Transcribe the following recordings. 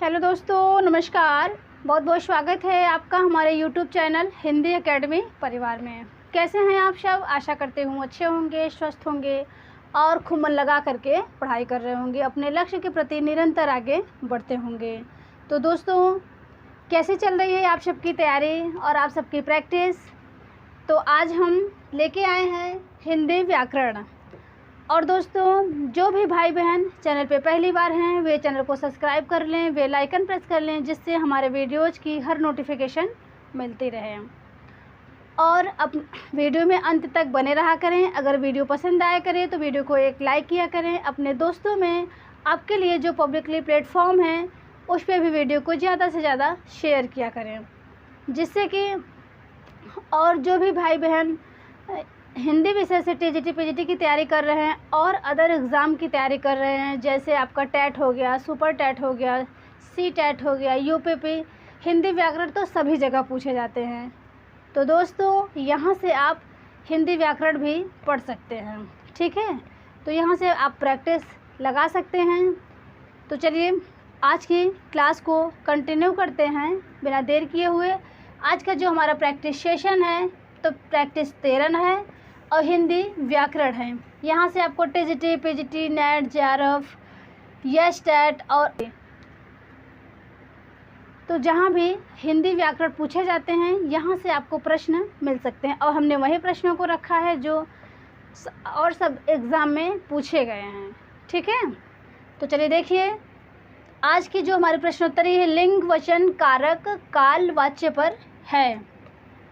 Hello दोस्तों, नमस्कार। बहुत बहुत स्वागत है आपका हमारे यूट्यूब चैनल हिंदी एकेडमी परिवार में। कैसे हैं आप सब? आशा करते हूँ अच्छे होंगे, स्वस्थ होंगे और खूब मन लगा करके पढ़ाई कर रहे होंगे, अपने लक्ष्य के प्रति निरंतर आगे बढ़ते होंगे। तो दोस्तों, कैसे चल रही है आप सबकी तैयारी और आप सबकी प्रैक्टिस? तो आज हम लेके आए हैं हिंदी व्याकरण। और दोस्तों, जो भी भाई बहन चैनल पे पहली बार हैं वे चैनल को सब्सक्राइब कर लें, बेल आइकन प्रेस कर लें, जिससे हमारे वीडियोज़ की हर नोटिफिकेशन मिलती रहे। और अब वीडियो में अंत तक बने रहा करें। अगर वीडियो पसंद आया करे तो वीडियो को एक लाइक किया करें। अपने दोस्तों में आपके लिए जो पब्लिकली प्लेटफॉर्म है उस पर भी वीडियो को ज़्यादा से ज़्यादा शेयर किया करें, जिससे कि और जो भी भाई बहन हिंदी विषय से टीजीटी पीजीटी की तैयारी कर रहे हैं और अदर एग्ज़ाम की तैयारी कर रहे हैं, जैसे आपका टेट हो गया, सुपर टेट हो गया, सी टेट हो गया, यूपीपी, हिंदी व्याकरण तो सभी जगह पूछे जाते हैं। तो दोस्तों, यहाँ से आप हिंदी व्याकरण भी पढ़ सकते हैं, ठीक है? तो यहाँ से आप प्रैक्टिस लगा सकते हैं। तो चलिए आज की क्लास को कंटिन्यू करते हैं बिना देर किए हुए। आज का जो हमारा प्रैक्टिस सेशन है तो प्रैक्टिस 13 है और हिंदी व्याकरण है। यहाँ से आपको टीजीटी पीजीटी नेट जेआरएफ यस टेट और तो जहाँ भी हिंदी व्याकरण पूछे जाते हैं यहाँ से आपको प्रश्न मिल सकते हैं, और हमने वही प्रश्नों को रखा है जो और सब एग्ज़ाम में पूछे गए हैं, ठीक है? तो चलिए देखिए, आज की जो हमारी प्रश्नोत्तरी है लिंग वचन कारक काल वाच्य पर है।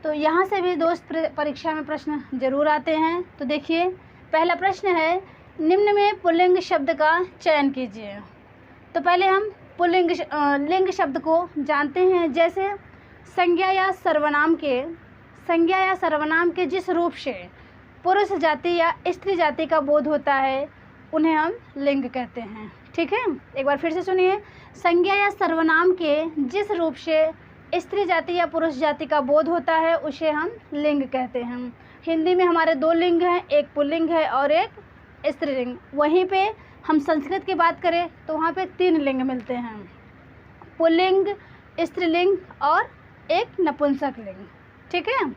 तो यहाँ से भी दोस्त परीक्षा में प्रश्न ज़रूर आते हैं। तो देखिए, पहला प्रश्न है, निम्न में पुल्लिंग शब्द का चयन कीजिए। तो पहले हम पुल्लिंग लिंग शब्द को जानते हैं। जैसे संज्ञा या सर्वनाम के जिस रूप से पुरुष जाति या स्त्री जाति का बोध होता है उन्हें हम लिंग कहते हैं, ठीक है? एक बार फिर से सुनिए, संज्ञा या सर्वनाम के जिस रूप से स्त्री जाति या पुरुष जाति का बोध होता है उसे हम लिंग कहते हैं। हिंदी में हमारे 2 लिंग हैं, एक पुल्लिंग है और एक स्त्रीलिंग। वहीं पे हम संस्कृत की बात करें तो वहाँ पे 3 लिंग मिलते हैं, पुल्लिंग, स्त्रीलिंग और एक नपुंसक लिंग, ठीक है?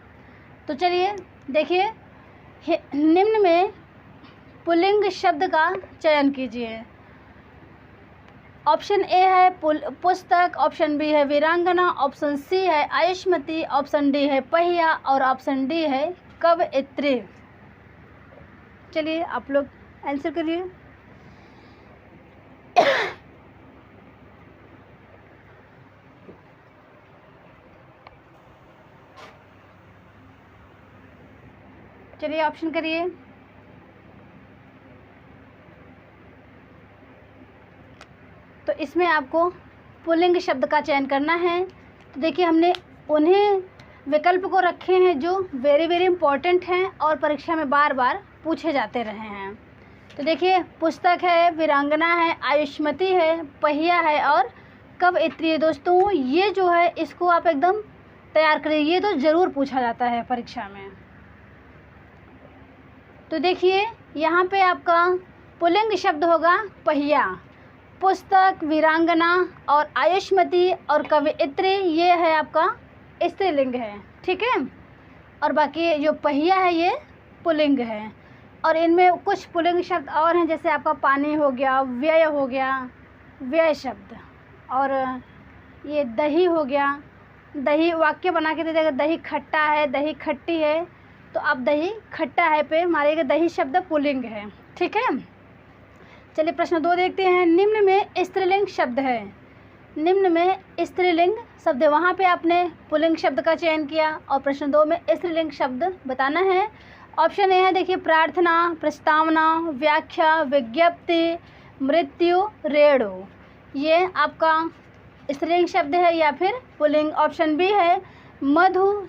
तो चलिए देखिए, निम्न में पुल्लिंग शब्द का चयन कीजिए। ऑप्शन ए है पुस्तक, ऑप्शन बी है वीरांगना, ऑप्शन सी है आयुष्मती, ऑप्शन डी है पहिया और ऑप्शन डी है कवयित्री। चलिए आप लोग आंसर करिए। चलिए ऑप्शन करिए। तो इसमें आपको पुल्लिंग शब्द का चयन करना है। तो देखिए, हमने उन्हें विकल्प को रखे हैं जो वेरी वेरी इंपॉर्टेंट हैं और परीक्षा में बार बार पूछे जाते रहे हैं। तो देखिए, पुस्तक है, वीरांगना है, आयुष्मती है, पहिया है और कवयित्री है। दोस्तों, ये जो है इसको आप एकदम तैयार करिए, ये तो ज़रूर पूछा जाता है परीक्षा में। तो देखिए, यहाँ पे आपका पुल्लिंग शब्द होगा पहिया, पुस्तक, वीरांगना और आयुष्मती और कवयित्री ये है आपका स्त्रीलिंग है, ठीक है? और बाकी जो पहिया है ये पुल्लिंग है। और इनमें कुछ पुल्लिंग शब्द और हैं, जैसे आपका पानी हो गया, व्यय हो गया, व्यय शब्द, और ये दही हो गया, दही वाक्य बना के दे देगा, दही खट्टा है, दही खट्टी है, तो आप दही खट्टा है पे मारिएगा, दही शब्द पुल्लिंग है, ठीक है? चलिए प्रश्न 2 देखते हैं। निम्न में स्त्रीलिंग शब्द है, निम्न में स्त्रीलिंग शब्द है, वहाँ पे आपने पुल्लिंग शब्द का चयन किया और प्रश्न 2 में स्त्रीलिंग शब्द बताना है। ऑप्शन ए है, देखिए, प्रार्थना, प्रस्तावना, व्याख्या, विज्ञप्ति, मृत्यु, रेणु, ये आपका स्त्रीलिंग शब्द है या फिर पुल्लिंग। ऑप्शन बी है मधु,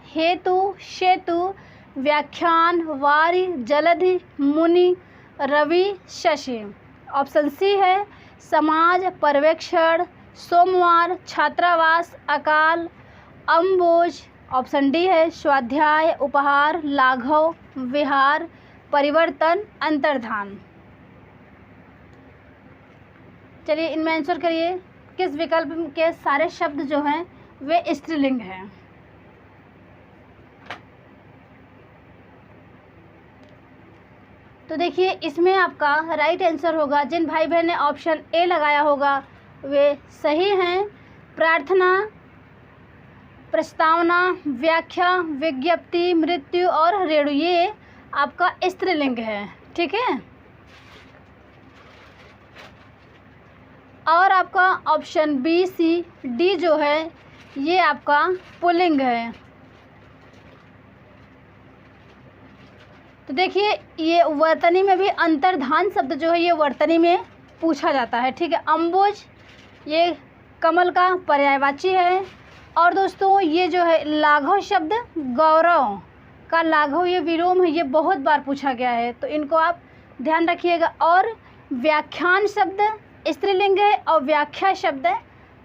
हेतु, सेतु, व्याख्यान, वारी, जलधि, मुनि, रवि, शशि। ऑप्शन सी है समाज, पर्यवेक्षण, सोमवार, छात्रावास, अकाल, अम्बोज। ऑप्शन डी है स्वाध्याय, उपहार, लाघव, विहार, परिवर्तन, अंतर्धान। चलिए इनमें आंसर करिए, किस विकल्प के सारे शब्द जो हैं वे स्त्रीलिंग हैं। तो देखिए इसमें आपका राइट आंसर होगा, जिन भाई बहन ने ऑप्शन ए लगाया होगा वे सही हैं। प्रार्थना, प्रस्तावना, व्याख्या, विज्ञप्ति, मृत्यु और रेणु ये आपका स्त्रीलिंग है, ठीक है। और आपका ऑप्शन बी, सी, डी जो है ये आपका पुल्लिंग है। तो देखिए ये वर्तनी में भी अंतर्धान शब्द जो है ये वर्तनी में पूछा जाता है, ठीक है। अम्बुज ये कमल का पर्यायवाची है। और दोस्तों ये जो है लाघव शब्द, गौरव का लाघव ये विलोम है, ये बहुत बार पूछा गया है, तो इनको आप ध्यान रखिएगा। और व्याख्यान शब्द स्त्रीलिंग है और व्याख्या शब्द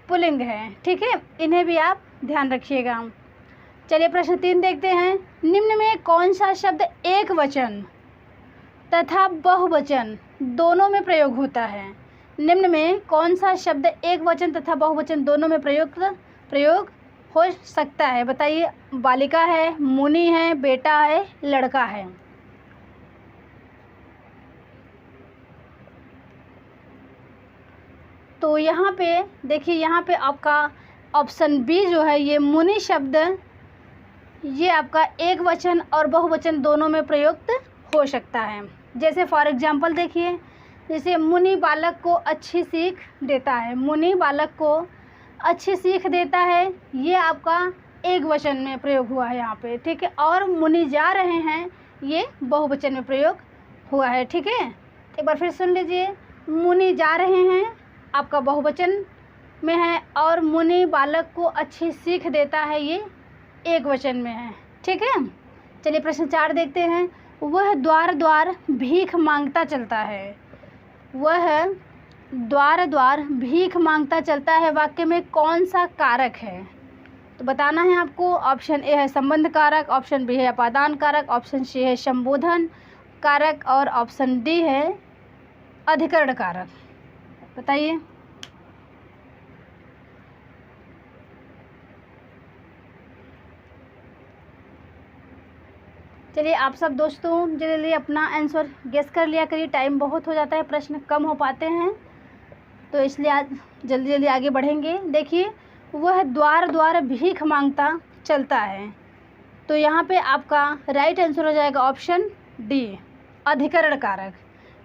पुल्लिंग है, ठीक है, इन्हें भी आप ध्यान रखिएगा। चलिए प्रश्न 3 देखते हैं। निम्न में कौन सा शब्द एक वचन तथा बहुवचन दोनों में प्रयोग होता है? निम्न में कौन सा शब्द एक वचन तथा बहुवचन दोनों में प्रयोग हो सकता है? बताइए। बालिका है, मुनि है, बेटा है, लड़का है। तो यहाँ पे देखिए, यहाँ पे आपका ऑप्शन बी जो है ये मुनि शब्द ये आपका एक वचन और बहुवचन दोनों में प्रयुक्त हो सकता है। जैसे फॉर एग्जांपल देखिए, जैसे मुनि बालक को अच्छी सीख देता है, मुनि बालक को अच्छी सीख देता है, ये आपका एक वचन में प्रयोग हुआ है यहाँ पे, ठीक है। और मुनि जा रहे हैं ये बहुवचन में प्रयोग हुआ है, ठीक है। एक बार फिर सुन लीजिए, मुनि जा रहे हैं आपका बहुवचन में है और मुनि बालक को अच्छी सीख देता है ये एक वचन में है, ठीक है। चलिए प्रश्न 4 देखते हैं। वह द्वार द्वार भीख मांगता चलता है। वह द्वार द्वार भीख मांगता चलता है वाक्य में कौन सा कारक है? तो बताना है आपको। ऑप्शन ए है संबंध कारक, ऑप्शन बी है अपादान कारक, ऑप्शन सी है संबोधन कारक और ऑप्शन डी है अधिकरण कारक। बताइए। चलिए आप सब दोस्तों जल्दी अपना आंसर गेस कर लिया करिए, टाइम बहुत हो जाता है, प्रश्न कम हो पाते हैं, तो इसलिए आज जल्दी जल्दी आगे बढ़ेंगे। देखिए, वह द्वार द्वार भीख मांगता चलता है, तो यहाँ पे आपका राइट आंसर हो जाएगा ऑप्शन डी अधिकरण कारक,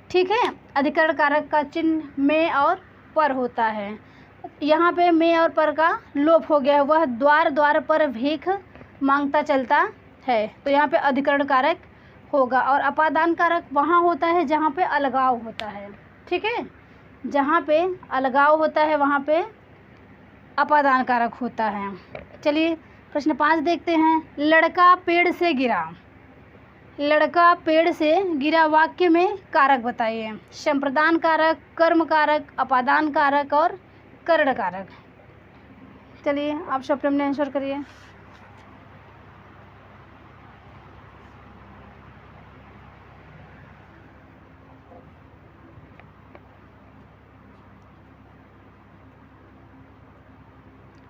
ठीक है। अधिकरण कारक का चिन्ह में और पर होता है, यहाँ पे में और पर का लोप हो गया है। वह द्वार द्वार पर भीख मांगता चलता है, तो यहाँ पे अधिकरण कारक होगा। और अपादान कारक वहाँ होता है जहाँ पे अलगाव होता है, ठीक है। जहाँ पे अलगाव होता है वहाँ पे अपादान कारक होता है। चलिए प्रश्न 5 देखते हैं। लड़का पेड़ से गिरा। लड़का पेड़ से गिरा वाक्य में कारक बताइए। संप्रदान कारक, कर्म कारक, अपादान कारक और करण कारक। चलिए आप सब अपने आंसर करिए।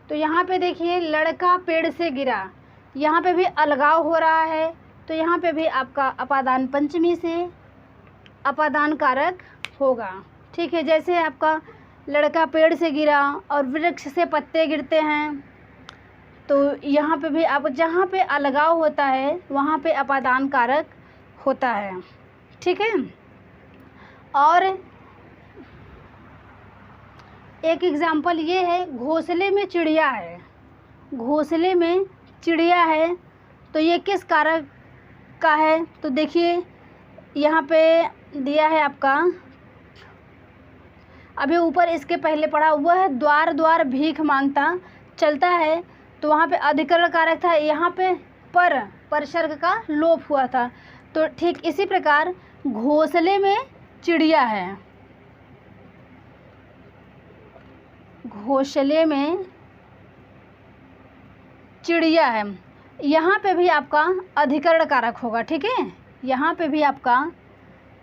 तो यहाँ पे देखिए, लड़का पेड़ से गिरा, यहाँ पे भी अलगाव हो रहा है, तो यहाँ पे भी आपका अपादान पंचमी से अपादान कारक होगा, ठीक है। जैसे आपका लड़का पेड़ से गिरा और वृक्ष से पत्ते गिरते हैं, तो यहाँ पे भी आप जहाँ पे अलगाव होता है वहाँ पे अपादान कारक होता है, ठीक है। और एक एग्जाम्पल ये है, घोंसले में चिड़िया है। घोंसले में चिड़िया है, तो ये किस कारक का है? तो देखिए यहाँ पे दिया है आपका, अभी ऊपर इसके पहले पढ़ा, वह द्वार द्वार भीख मांगता चलता है, तो वहाँ पे अधिकरण कारक था, यहाँ पे पर सर्ग का लोप हुआ था। तो ठीक इसी प्रकार घोंसले में चिड़िया है, घोंसले में चिड़िया है, यहाँ पे भी आपका अधिकरण कारक होगा, ठीक है। यहाँ पे भी आपका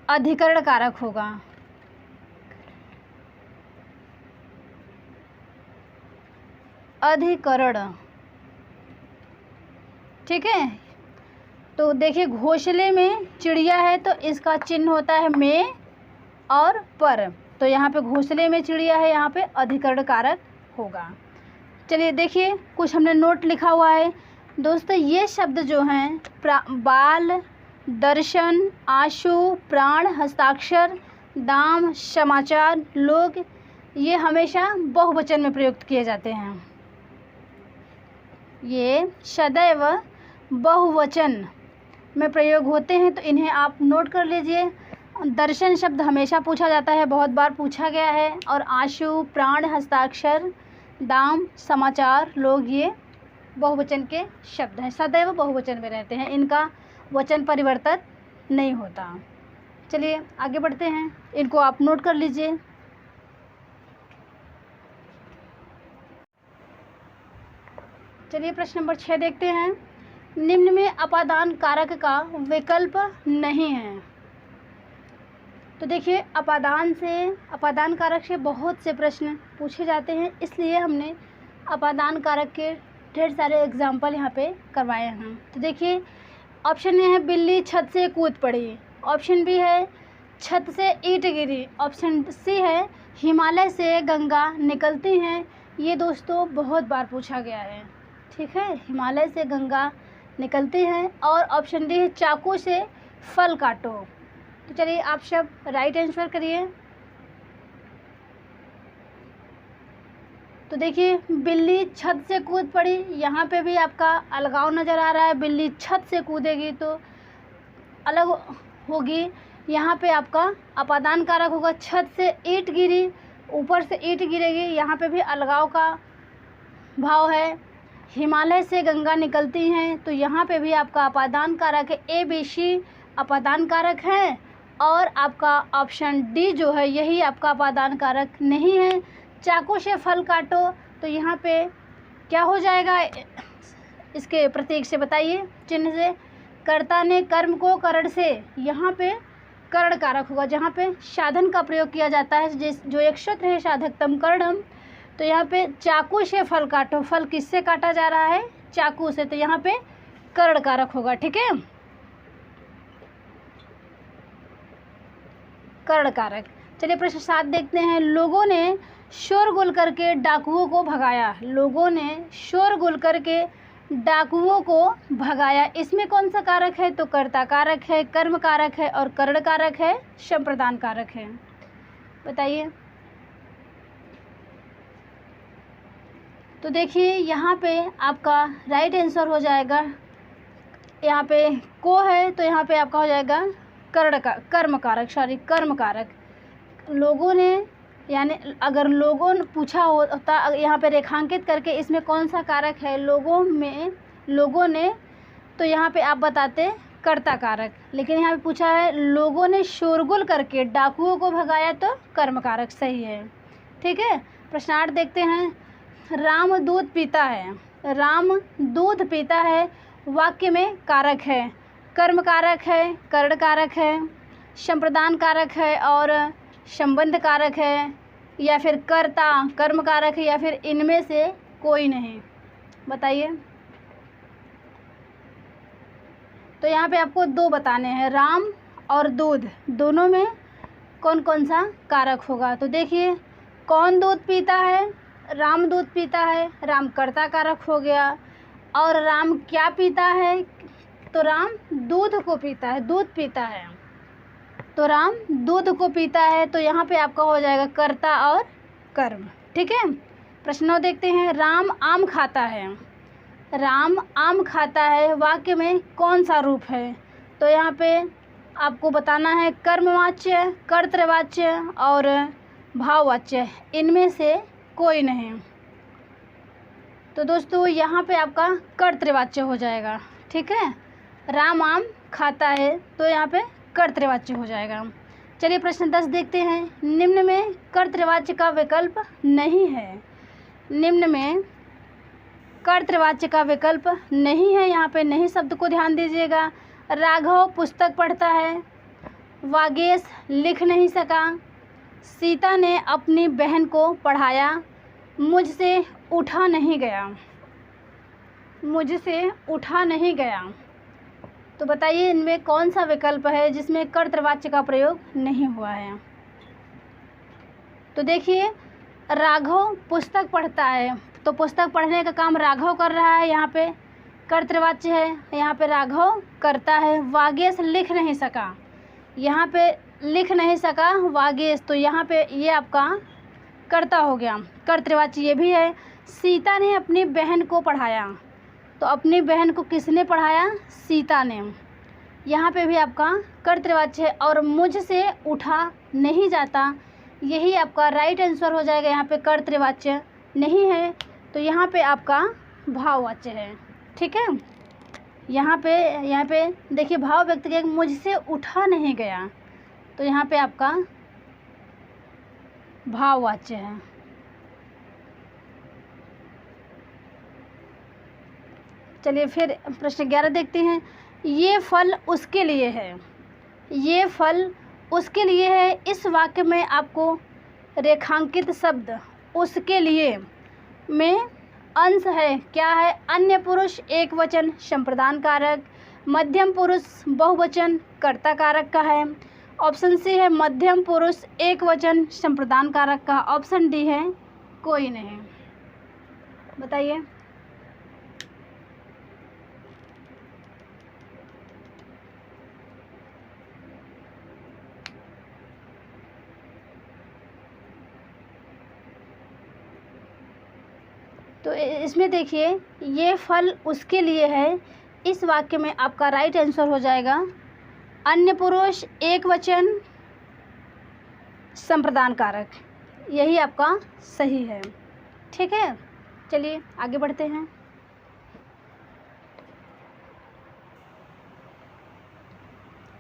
अधिकरण कारक होगा। अधिकरण। ठीक है, तो देखिए घोंसले में चिड़िया है तो इसका चिन्ह होता है में और पर, तो यहाँ पे घोंसले में चिड़िया है, यहाँ पे अधिकरण कारक होगा। चलिए देखिए कुछ हमने नोट लिखा हुआ है दोस्तों। ये शब्द जो हैं बाल, दर्शन, आशु, प्राण, हस्ताक्षर, दाम, समाचार, लोग, ये हमेशा बहुवचन में प्रयुक्त किए जाते हैं। ये सदैव बहुवचन में प्रयोग होते हैं, तो इन्हें आप नोट कर लीजिए। दर्शन शब्द हमेशा पूछा जाता है, बहुत बार पूछा गया है। और आशु, प्राण, हस्ताक्षर, दाम, समाचार, लोग, ये बहुवचन के शब्द हैं, सदैव बहुवचन में रहते हैं, इनका वचन परिवर्तन नहीं होता। चलिए आगे बढ़ते हैं, इनको आप नोट कर लीजिए। चलिए प्रश्न नंबर 6 देखते हैं। निम्न में अपादान कारक का विकल्प नहीं है। तो देखिए अपादान कारक से बहुत से प्रश्न पूछे जाते हैं, इसलिए हमने अपादान कारक के ढेर सारे एग्जाम्पल यहाँ पे करवाए हैं। तो देखिए ऑप्शन ए है बिल्ली छत से कूद पड़ी, ऑप्शन बी है छत से ईंट गिरी, ऑप्शन सी है हिमालय से गंगा निकलती हैं। ये दोस्तों बहुत बार पूछा गया है। ठीक है, हिमालय से गंगा निकलती हैं। और ऑप्शन डी है चाकू से फल काटो। तो चलिए आप सब राइट आंसर करिए। तो देखिए बिल्ली छत से कूद पड़ी, यहाँ पे भी आपका अलगाव नज़र आ रहा है। बिल्ली छत से कूदेगी तो अलग होगी, यहाँ पे आपका अपादान कारक होगा। छत से ईंट गिरी, ऊपर से ईंट गिरेगी, यहाँ पे भी अलगाव का भाव है। हिमालय से गंगा निकलती हैं, तो यहाँ पे भी आपका अपादान कारक है। ए बी सी अपादान कारक है, और आपका ऑप्शन डी जो है यही आपका अपादान कारक नहीं है। चाकू से फल काटो, तो यहाँ पे क्या हो जाएगा, इसके प्रतीक से बताइए, चिन्ह से। कर्ता ने कर्म को करण से, यहाँ पे करण कारक होगा, जहाँ पे साधन का प्रयोग किया जाता है, जो एक सूत्र है साधकतम कर्णम। तो यहाँ पे चाकू से फल काटो, फल किससे काटा जा रहा है, चाकू से, तो यहाँ पे करण कारक होगा। ठीक है, करण कारक। चलिए प्रश्न 7 देखते हैं। लोगों ने शोरगुल करके डाकुओं को भगाया, लोगों ने शोरगुल करके डाकुओं को भगाया, इसमें कौन सा कारक है, तो कर्ता कारक है, कर्म कारक है, और करण कारक है, संप्रदान कारक है। बताइए। तो देखिए यहाँ पे आपका राइट आंसर हो जाएगा, यहाँ पे को है तो यहाँ पे आपका हो जाएगा कर्म कारक। लोगों ने, यानी अगर लोगों ने पूछा होता यहाँ पे रेखांकित करके इसमें कौन सा कारक है लोगों ने, तो यहाँ पे आप बताते कर्ता कारक। लेकिन यहाँ पे पूछा है लोगों ने शोरगुल करके डाकुओं को भगाया, तो कर्म कारक सही है। ठीक है, प्रश्न 8 देखते हैं। राम दूध पीता है, राम दूध पीता है वाक्य में कारक है, कर्म कारक है, करण कारक है, संप्रदान कारक है, और संबंध कारक है, या फिर कर्ता कर्म कारक है, या फिर इनमें से कोई नहीं। बताइए। तो यहाँ पे आपको 2 बताने हैं, राम और दूध, दोनों में कौन कौन सा कारक होगा। तो देखिए कौन दूध पीता है, राम दूध पीता है, राम कर्ता कारक हो गया। और राम क्या पीता है, तो राम दूध को पीता है, दूध पीता है, तो राम दूध को पीता है, तो यहाँ पे आपका हो जाएगा कर्ता और कर्म। ठीक है, प्रश्न 9 देखते हैं। राम आम खाता है, राम आम खाता है वाक्य में कौन सा रूप है, तो यहाँ पे आपको बताना है कर्मवाच्य, कर्तृवाच्य और भाववाच्य, इनमें से कोई नहीं। तो दोस्तों यहाँ पे आपका कर्तृवाच्य हो जाएगा। ठीक है, राम आम खाता है, तो यहाँ पे कर्तृवाच्य हो जाएगा। चलिए प्रश्न 10 देखते हैं। निम्न में कर्तृवाच्य का विकल्प नहीं है, निम्न में कर्तृवाच्य का विकल्प नहीं है, यहाँ पे नहीं शब्द को ध्यान दीजिएगा। राघव पुस्तक पढ़ता है, वागेश लिख नहीं सका, सीता ने अपनी बहन को पढ़ाया, मुझसे उठा नहीं गया, मुझसे उठा नहीं गया। तो बताइए इनमें कौन सा विकल्प है जिसमें कर्तृवाच्य का प्रयोग नहीं हुआ है। तो देखिए, राघव पुस्तक पढ़ता है, तो पुस्तक पढ़ने का काम राघव कर रहा है, यहाँ पे कर्तृवाच्य है, यहाँ पे राघव करता है। वागेश लिख नहीं सका, यहाँ पे लिख नहीं सका वागेश, तो यहाँ पे ये आपका कर्ता हो गया, कर्तृवाच्य ये भी है। सीता ने अपनी बहन को पढ़ाया, तो अपनी बहन को किसने पढ़ाया, सीता ने, यहाँ पे भी आपका कर्तृवाच्य है। और मुझसे उठा नहीं जाता, यही आपका राइट आंसर हो जाएगा। यहाँ पे कर्तृवाच्य नहीं है, तो यहाँ पे आपका भाववाच्य है। ठीक है, यहाँ पे देखिए भाव व्यक्त किया, मुझसे उठा नहीं गया, तो यहाँ पे आपका भाववाच्य है। चलिए फिर प्रश्न 11 देखते हैं। ये फल उसके लिए है, ये फल उसके लिए है। इस वाक्य में आपको रेखांकित शब्द उसके लिए में अंश है, क्या है, अन्य पुरुष एक वचन संप्रदान कारक, मध्यम पुरुष बहुवचन कर्ता कारक का है। ऑप्शन सी है मध्यम पुरुष एक वचन संप्रदान कारक का। ऑप्शन डी है कोई नहीं। बताइए। तो इसमें देखिए, ये फल उसके लिए है, इस वाक्य में आपका राइट आंसर हो जाएगा अन्य पुरुष एक वचन संप्रदान कारक, यही आपका सही है। ठीक है, चलिए आगे बढ़ते हैं।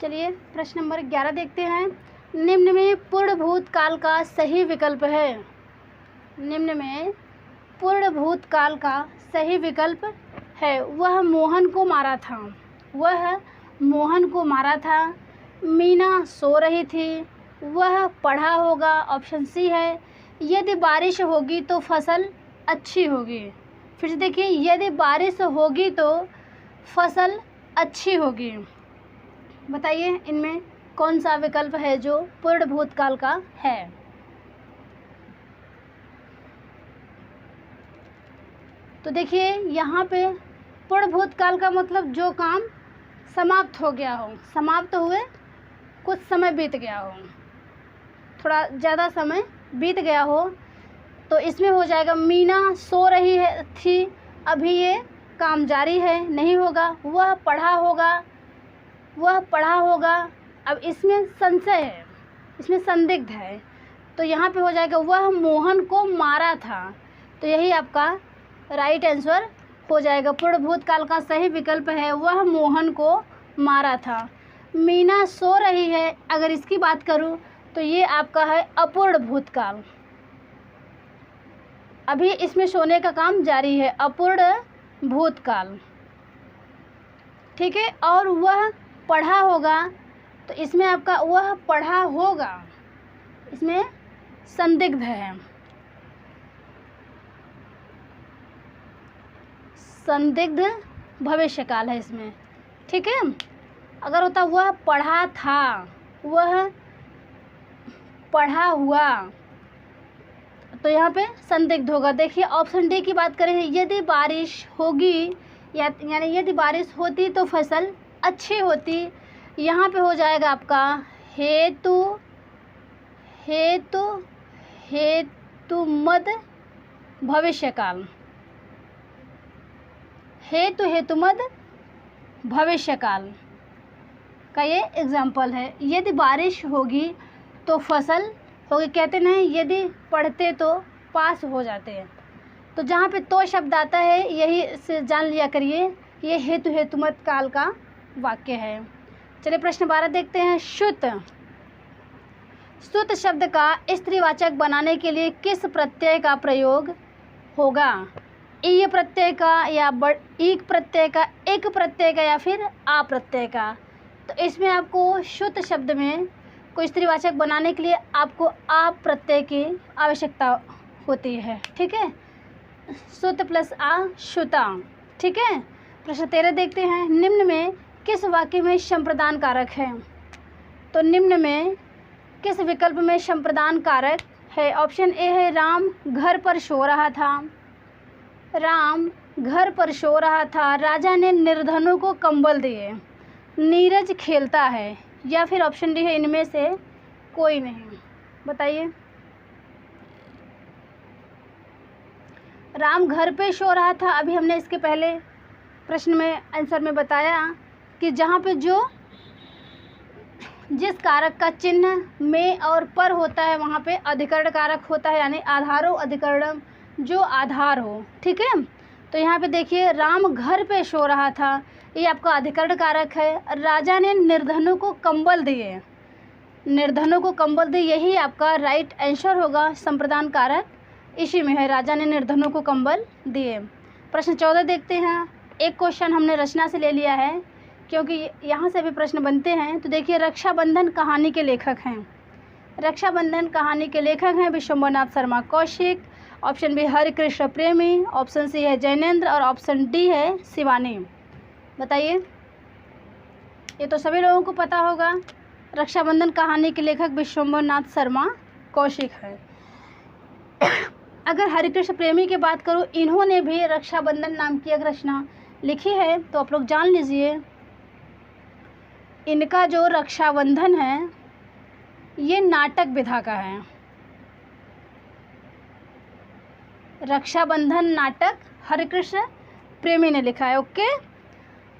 चलिए प्रश्न नंबर 11 देखते हैं। निम्न में पूर्ण भूतकाल का सही विकल्प है, निम्न में पूर्ण भूतकाल का सही विकल्प है। वह मोहन को मारा था, वह मोहन को मारा था। मीना सो रही थी, वह पढ़ा होगा। ऑप्शन सी है यदि बारिश होगी तो फसल अच्छी होगी। फिर से देखिए, यदि बारिश होगी तो फसल अच्छी होगी। बताइए इनमें कौन सा विकल्प है जो पूर्ण भूतकाल का है। तो देखिए, यहाँ पे पूर्ण भूतकाल का मतलब जो काम समाप्त हो गया हो, समाप्त हुए कुछ समय बीत गया हो, थोड़ा ज़्यादा समय बीत गया हो, तो इसमें हो जाएगा मीना सो रही है थी, अभी ये काम जारी है, नहीं होगा। वह पढ़ा होगा, वह पढ़ा होगा। अब इसमें संशय है, इसमें संदिग्ध है, तो यहाँ पे हो जाएगा वह मोहन को मारा था, तो यही आपका राइट आंसर हो जाएगा। पूर्ण भूतकाल का सही विकल्प है वह मोहन को मारा था। मीना सो रही है, अगर इसकी बात करूं तो ये आपका है अपूर्ण भूतकाल, अभी इसमें सोने का काम जारी है, अपूर्ण भूतकाल। ठीक है, और वह पढ़ा होगा, तो इसमें आपका वह पढ़ा होगा, इसमें संदिग्ध है, संदिग्ध भविष्यकाल है इसमें। ठीक है, अगर होता वह पढ़ा था, वह पढ़ा हुआ, तो यहाँ पे संदिग्ध होगा। देखिए ऑप्शन डी की बात करें, यदि बारिश होगी यानी यदि बारिश होती तो फसल अच्छी होती, यहाँ पे हो जाएगा आपका हेतु हेतु हेतु मद भविष्यकाल, हेतु हेतुमद भविष्यकाल का ये एग्जाम्पल है। यदि बारिश होगी तो फसल होगी, कहते नहीं यदि पढ़ते तो पास हो जाते हैं, तो जहाँ पे तो शब्द आता है यही से जान लिया करिए, ये हेतु हेतुमत काल का वाक्य है। चलिए प्रश्न 12 देखते हैं। शुत, शुत शब्द का स्त्रीवाचक बनाने के लिए किस प्रत्यय का प्रयोग होगा। ई प्रत्यय का या ईक प्रत्यय का, एक प्रत्यय का या फिर आ प्रत्यय का। तो इसमें आपको शुत शब्द में कोई स्त्रीवाचक बनाने के लिए आपको आ प्रत्यय की आवश्यकता होती है। ठीक है, सुत प्लस आ शुता। ठीक है। प्रश्न 13 देखते हैं, निम्न में किस वाक्य में संप्रदान कारक है? तो निम्न में किस विकल्प में संप्रदान कारक है? ऑप्शन ए है राम घर पर सो रहा था, राम घर पर सो रहा था, राजा ने निर्धनों को कंबल दिए, नीरज खेलता है, या फिर ऑप्शन डी है इनमें से कोई नहीं। बताइए। राम घर पे सो रहा था, अभी हमने इसके पहले प्रश्न में आंसर में बताया कि जहाँ पे जो जिस कारक का चिन्ह में और पर होता है वहाँ पे अधिकरण कारक होता है, यानी आधारो अधिकरणम, जो आधार हो। ठीक है। तो यहाँ पे देखिए राम घर पे सो रहा था, ये आपका अधिकरण कारक है। राजा ने निर्धनों को कंबल दिए, निर्धनों को कंबल दिए, यही आपका राइट आंसर होगा। संप्रदान कारक इसी में है, राजा ने निर्धनों को कंबल दिए। प्रश्न 14 देखते हैं। एक क्वेश्चन हमने रचना से ले लिया है क्योंकि यहाँ से भी प्रश्न बनते हैं। तो देखिए रक्षाबंधन कहानी के लेखक हैं, रक्षाबंधन कहानी के लेखक हैं विश्वम्भरनाथ शर्मा कौशिक, ऑप्शन बी हरिकृष्ण प्रेमी, ऑप्शन सी है जैनेन्द्र और ऑप्शन डी है शिवानी। बताइए। ये तो सभी लोगों को पता होगा, रक्षाबंधन कहानी के लेखक विश्वम्भरनाथ शर्मा कौशिक है। अगर हरिकृष्ण प्रेमी की बात करूँ, इन्होंने भी रक्षाबंधन नाम की एक रचना लिखी है, तो आप लोग जान लीजिए इनका जो रक्षाबंधन है ये नाटक विधा का है। रक्षाबंधन नाटक हरिकृष्ण प्रेमी ने लिखा है। ओके।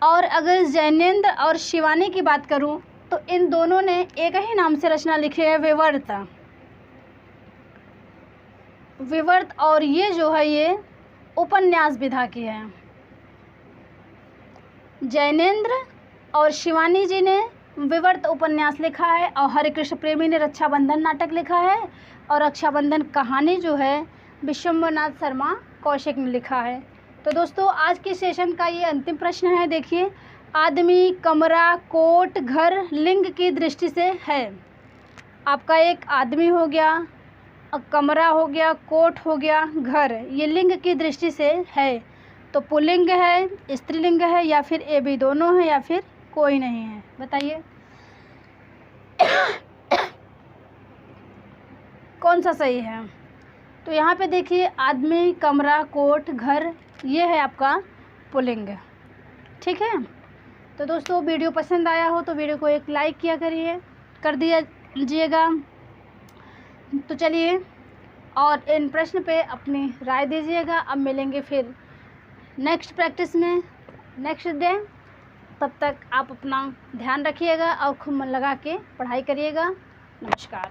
और अगर जैनेन्द्र और शिवानी की बात करूं तो इन दोनों ने एक ही नाम से रचना लिखी है, विवर्त, विवर्त, और ये जो है ये उपन्यास विधा की है। जैनेन्द्र और शिवानी जी ने विवर्त उपन्यास लिखा है और हरिकृष्ण प्रेमी ने रक्षाबंधन नाटक लिखा है, और रक्षाबंधन कहानी जो है विश्वम्भरनाथ शर्मा कौशिक ने लिखा है। तो दोस्तों आज के सेशन का ये अंतिम प्रश्न है। देखिए, आदमी, कमरा, कोट, घर लिंग की दृष्टि से है। आपका एक आदमी हो गया, कमरा हो गया, कोट हो गया, घर, ये लिंग की दृष्टि से है। तो पुल्लिंग है, स्त्रीलिंग है, या फिर ए बी दोनों है, या फिर कोई नहीं है। बताइए कौन सा सही है? तो यहाँ पे देखिए आदमी, कमरा, कोट, घर, ये है आपका पुल्लिंग। ठीक है। तो दोस्तों वीडियो पसंद आया हो तो वीडियो को एक लाइक किया करिए, कर दीजिएगा। तो चलिए, और इन प्रश्न पे अपनी राय दीजिएगा। अब मिलेंगे फिर नेक्स्ट प्रैक्टिस में, नेक्स्ट डे। तब तक आप अपना ध्यान रखिएगा और खूब मन लगा के पढ़ाई करिएगा। नमस्कार।